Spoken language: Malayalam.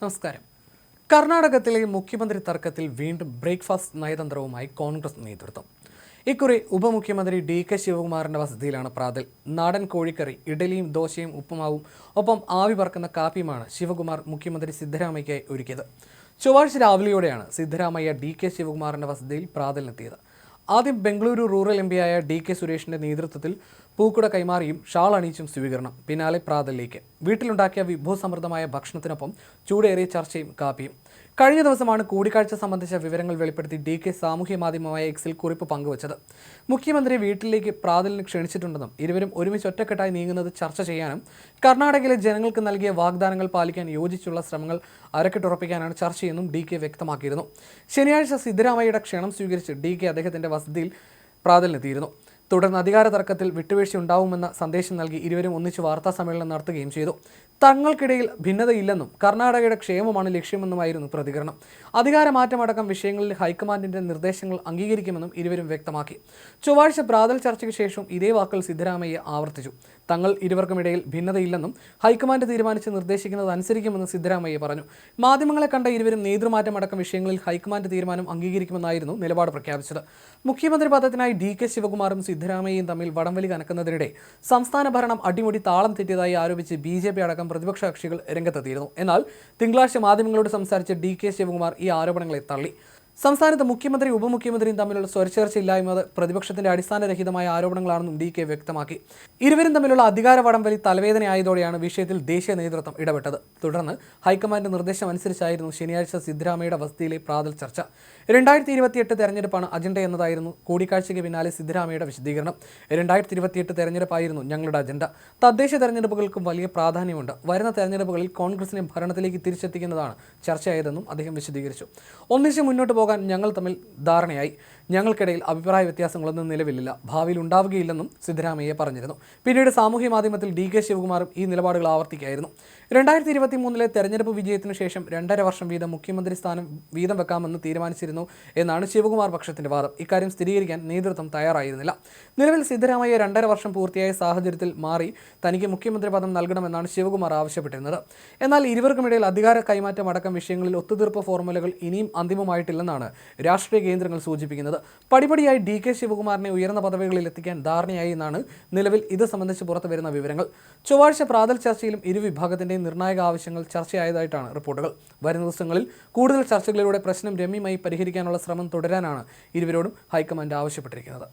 നമസ്കാരം. കർണാടകത്തിലെ മുഖ്യമന്ത്രി തർക്കത്തിൽ വീണ്ടും ബ്രേക്ക്ഫാസ്റ്റ് നയതന്ത്രവുമായി കോൺഗ്രസ് നേതൃത്വം. ഇക്കുറി ഉപമുഖ്യമന്ത്രി DK ശിവകുമാറിന്റെ വസതിയിലാണ് പ്രാതൽ. നാടൻ കോഴിക്കറി, ഇഡലിയും ദോശയും ഉപ്പുമാവും ഒപ്പം ആവി പറക്കുന്ന കാപ്പിയുമാണ് ശിവകുമാർ മുഖ്യമന്ത്രി സിദ്ധരാമയ്ക്കായി ഒരുക്കിയത്. ചൊവ്വാഴ്ച രാവിലെയോടെയാണ് സിദ്ധരാമയ്യ DK ശിവകുമാറിന്റെ വസതിയിൽ പ്രാതലിനെത്തിയത്. ആദ്യം ബംഗളൂരു റൂറൽ MP-യായ DK സുരേഷിന്റെ നേതൃത്വത്തിൽ പൂക്കുട കൈമാറിയും ഷാൾ അണിയിച്ചും സ്വീകരണം. പിന്നാലെ പ്രാതലിലേക്ക്. വീട്ടിലുണ്ടാക്കിയ വിഭവസമൃദ്ധമായ ഭക്ഷണത്തിനൊപ്പം ചൂടേറിയ ചർച്ചയും കാപ്പിയും. കഴിഞ്ഞ ദിവസമാണ് കൂടിക്കാഴ്ച സംബന്ധിച്ച വിവരങ്ങൾ വെളിപ്പെടുത്തി DK സാമൂഹ്യ മാധ്യമമായ X-ൽ കുറിപ്പ് പങ്കുവച്ചത്. മുഖ്യമന്ത്രി വീട്ടിലേക്ക് പ്രാതലിന് ക്ഷണിച്ചിട്ടുണ്ടെന്നും ഇരുവരും ഒരുമിച്ച് ഒറ്റക്കെട്ടായി നീങ്ങുന്നത് ചർച്ച ചെയ്യാനും കർണാടകയിലെ ജനങ്ങൾക്ക് നൽകിയ വാഗ്ദാനങ്ങൾ പാലിക്കാൻ യോജിച്ചുള്ള ശ്രമങ്ങൾ അരക്കിട്ടുറപ്പിക്കാനാണ് ചർച്ചയെന്നും DK വ്യക്തമാക്കിയിരുന്നു. ശനിയാഴ്ച സിദ്ധരാമയ്യയുടെ ക്ഷണം സ്വീകരിച്ച് DK അദ്ദേഹത്തിന്റെ വസതിയിൽ പ്രാതലിനെത്തിയിരുന്നു. തുടർന്ന് അധികാര തർക്കത്തിൽ വിട്ടുവീഴ്ച ഉണ്ടാവുമെന്ന സന്ദേശം നൽകി ഇരുവരും ഒന്നിച്ച് വാർത്താ സമ്മേളനം നടത്തുകയും ചെയ്തു. തങ്ങൾക്കിടയിൽ ഭിന്നതയില്ലെന്നും കർണാടകയുടെ ക്ഷേമമാണ് ലക്ഷ്യമെന്നുമായിരുന്നു പ്രതികരണം. അധികാരമാറ്റമടക്കം വിഷയങ്ങളിൽ ഹൈക്കമാൻഡിന്റെ നിർദ്ദേശങ്ങൾ അംഗീകരിക്കുമെന്നും ഇരുവരും വ്യക്തമാക്കി. ചൊവ്വാഴ്ച പ്രാതൽ ചർച്ചയ്ക്ക് ശേഷം ഇതേ വാക്കുകൾ സിദ്ധരാമയ്യ ആവർത്തിച്ചു. തങ്ങൾ ഇരുവർക്കുമിടയിൽ ഭിന്നതയില്ലെന്നും ഹൈക്കമാൻഡ് തീരുമാനിച്ച് നിർദ്ദേശിക്കുന്നത് അനുസരിക്കുമെന്ന് സിദ്ധരാമയ്യ പറഞ്ഞു. മാധ്യമങ്ങളെ കണ്ട ഇരുവരും നേതൃമാറ്റമടക്കം വിഷയങ്ങളിൽ ഹൈക്കമാൻഡ് തീരുമാനം അംഗീകരിക്കുമെന്നായിരുന്നു നിലപാട് പ്രഖ്യാപിച്ചത്. മുഖ്യമന്ത്രി പദത്തിനായി DK ശിവകുമാറും സിദ്ധരാമയ്യയും തമ്മിൽ വടംവലി കനക്കുന്നതിനിടെ സംസ്ഥാന ഭരണം അടിമുടി താളം തെറ്റിയതായി ആരോപിച്ച് BJP അടക്കം പ്രതിപക്ഷ കക്ഷികൾ രംഗത്തെത്തിയിരുന്നു. എന്നാൽ തിങ്കളാഴ്ച മാധ്യമങ്ങളോട് സംസാരിച്ച DK ശിവകുമാർ ഈ ആരോപണങ്ങളെ തള്ളി. സംസ്ഥാനത്ത് മുഖ്യമന്ത്രിയും ഉപമുഖ്യമന്ത്രിയും തമ്മിലുള്ള സ്വരച്ചേർച്ചയില്ലായ്മ അടിസ്ഥാനരഹിതമായ അടിസ്ഥാനരഹിതമായ ആരോപണങ്ങളാണെന്നും DK വ്യക്തമാക്കി. ഇരുവരും തമ്മിലുള്ള അധികാര വടംവലി തലവേദനയായതോടെയാണ് വിഷയത്തിൽ ദേശീയ നേതൃത്വം ഇടപെട്ടത്. തുടർന്ന് ഹൈക്കമാൻഡ് നിർദ്ദേശം അനുസരിച്ചായിരുന്നു ശനിയാഴ്ച സിദ്ധരാമയ്യയുടെ വസതിയിലെ പ്രാതൽ ചർച്ച. 2028 തെരഞ്ഞെടുപ്പാണ് അജണ്ട എന്നതായിരുന്നു കൂടിക്കാഴ്ചയ്ക്ക് പിന്നാലെ സിദ്ധരാമയ്യയുടെ വിശദീകരണം. 2028 തെരഞ്ഞെടുപ്പായിരുന്നു ഞങ്ങളുടെ അജണ്ട. തദ്ദേശ തെരഞ്ഞെടുപ്പുകൾക്കും വലിയ പ്രാധാന്യമുണ്ട്. വരുന്ന തെരഞ്ഞെടുപ്പുകളിൽ കോൺഗ്രസിനെ ഭരണത്തിലേക്ക് തിരിച്ചെത്തിക്കുന്നതാണ് ചർച്ചയായതെന്നും അദ്ദേഹം വിശദീകരിച്ചു. ഒന്നിച്ച് മുന്നോട്ട് പോകാൻ ഞങ്ങൾ തമ്മിൽ ധാരണയായി. ഞങ്ങൾക്കിടയിൽ അഭിപ്രായ വ്യത്യാസങ്ങളൊന്നും നിലവിലില്ല, ഭാവിയിൽ ഉണ്ടാവുകയില്ലെന്നും സിദ്ധരാമയ്യ പറഞ്ഞിരുന്നു. പിന്നീട് സാമൂഹ്യ മാധ്യമത്തിൽ DK ശിവകുമാറും ഈ നിലപാടുകൾ ആവർത്തിക്കുകയായിരുന്നു. 2023 തെരഞ്ഞെടുപ്പ് വിജയത്തിനു ശേഷം 2.5 വർഷം വീതം മുഖ്യമന്ത്രി സ്ഥാനം വീതം വെക്കാമെന്ന് തീരുമാനിച്ചിരുന്നു എന്നാണ് ശിവകുമാർ പക്ഷത്തിന്റെ വാദം. ഇക്കാര്യം സ്ഥിരീകരിക്കാൻ നേതൃത്വം തയ്യാറായിരുന്നില്ല. നിലവിൽ സിദ്ധരാമയ്യ 2.5 വർഷം പൂർത്തിയായ സാഹചര്യത്തിൽ മാറി തനിക്ക് മുഖ്യമന്ത്രി പദം നൽകണമെന്നാണ് ശിവകുമാർ ആവശ്യപ്പെട്ടിരുന്നത്. എന്നാൽ ഇരുവർക്കുമിടയിൽ അധികാര കൈമാറ്റം അടക്കം വിഷയങ്ങളിൽ ഒത്തുതീർപ്പ് ഫോർമുലകൾ ഇനിയും അന്തിമമായിട്ടില്ലെന്നാണ് രാഷ്ട്രീയ കേന്ദ്രങ്ങൾ സൂചിപ്പിക്കുന്നത്. പടിപടിയായി DK ശിവകുമാറിനെ ഉയർന്ന പദവികളിൽ എത്തിക്കാൻ ധാരണയായി എന്നാണ് നിലവിൽ ഇത് സംബന്ധിച്ച് പുറത്തു വരുന്ന വിവരങ്ങൾ. ചൊവ്വാഴ്ച പ്രാതൽ ചർച്ചയിലും ഇരു വിഭാഗത്തിന്റെയും നിർണായക ആവശ്യങ്ങൾ ചർച്ചയായതായിട്ടാണ് റിപ്പോർട്ടുകൾ. വരും ദിവസങ്ങളിൽ കൂടുതൽ ചർച്ചകളിലൂടെ പ്രശ്നം രമ്യമായി പരിഹരിക്കാനുള്ള ശ്രമം തുടരാനാണ് ഇരുവരോടും ഹൈക്കമാൻഡ് ആവശ്യപ്പെട്ടിരിക്കുന്നത്.